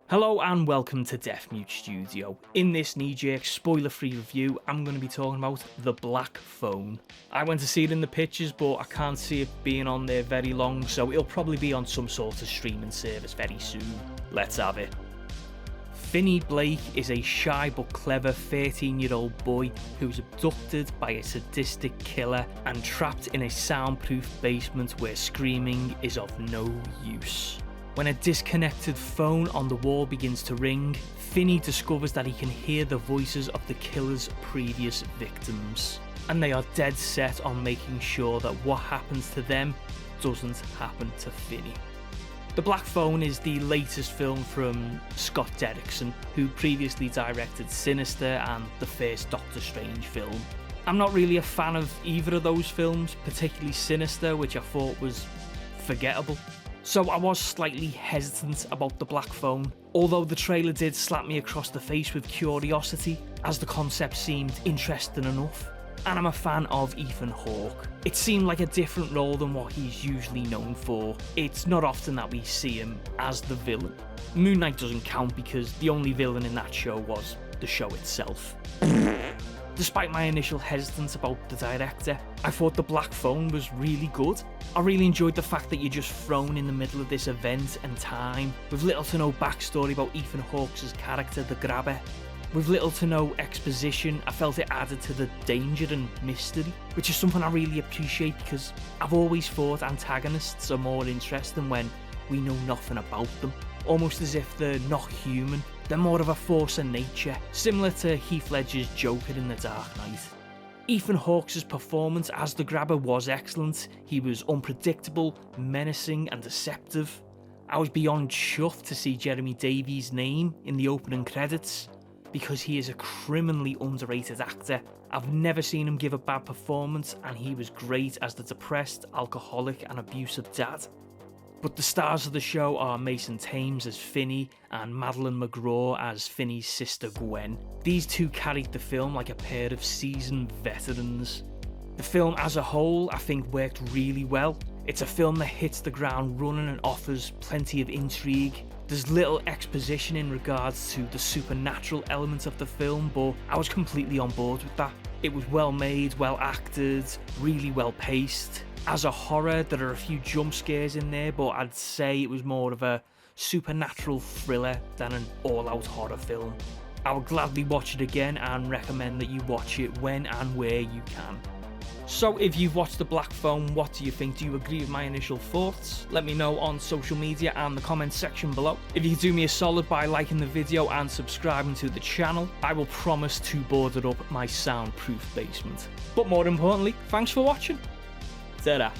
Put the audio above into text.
Hello and welcome to Death Mute Studio. In this knee-jerk, spoiler-free review, I'm going to be talking about The Black Phone. I went to see it in the pictures, but I can't see it being on there very long, so it'll probably be on some sort of streaming service very soon. Let's have it. Finney Blake is a shy but clever 13-year-old boy who's abducted by a sadistic killer and trapped in a soundproof basement where screaming is of no use. When a disconnected phone on the wall begins to ring, Finney discovers that he can hear the voices of the killer's previous victims, and they are dead set on making sure that what happens to them doesn't happen to Finney. The Black Phone is the latest film from Scott Derrickson, who previously directed Sinister and the first Doctor Strange film. I'm not really a fan of either of those films, particularly Sinister, which I thought was forgettable. So I was slightly hesitant about The Black Phone, although the trailer did slap me across the face with curiosity, as the concept seemed interesting enough. And I'm a fan of Ethan Hawke. It seemed like a different role than what he's usually known for. It's not often that we see him as the villain. Moon Knight doesn't count because the only villain in that show was the show itself. Despite my initial hesitance about the director, I thought The Black Phone was really good. I really enjoyed the fact that you're just thrown in the middle of this event and time, with little to no backstory about Ethan Hawke's character, the Grabber. With little to no exposition, I felt it added to the danger and mystery, which is something I really appreciate because I've always thought antagonists are more interesting when we know nothing about them, almost as if they're not human. They're more of a force of nature, similar to Heath Ledger's Joker in The Dark Knight. Ethan Hawke's performance as the Grabber was excellent. He was unpredictable, menacing and deceptive. I was beyond chuffed to see Jeremy Davies' name in the opening credits, because he is a criminally underrated actor. I've never seen him give a bad performance, and he was great as the depressed, alcoholic and abusive dad. But the stars of the show are Mason Thames as Finney and Madeline McGraw as Finney's sister Gwen. These two carried the film like a pair of seasoned veterans. The film as a whole, I think, worked really well. It's a film that hits the ground running and offers plenty of intrigue. There's little exposition in regards to the supernatural elements of the film, but I was completely on board with that. It was well made, well acted, really well paced. As a horror, there are a few jump scares in there, but I'd say it was more of a supernatural thriller than an all-out horror film. I would gladly watch it again and recommend that you watch it when and where you can. So if you've watched The Black Phone, what do you think? Do you agree with my initial thoughts? Let me know on social media and the comments section below. If you could do me a solid by liking the video and subscribing to the channel, I will promise to board up my soundproof basement. But more importantly, thanks for watching. Ta-da.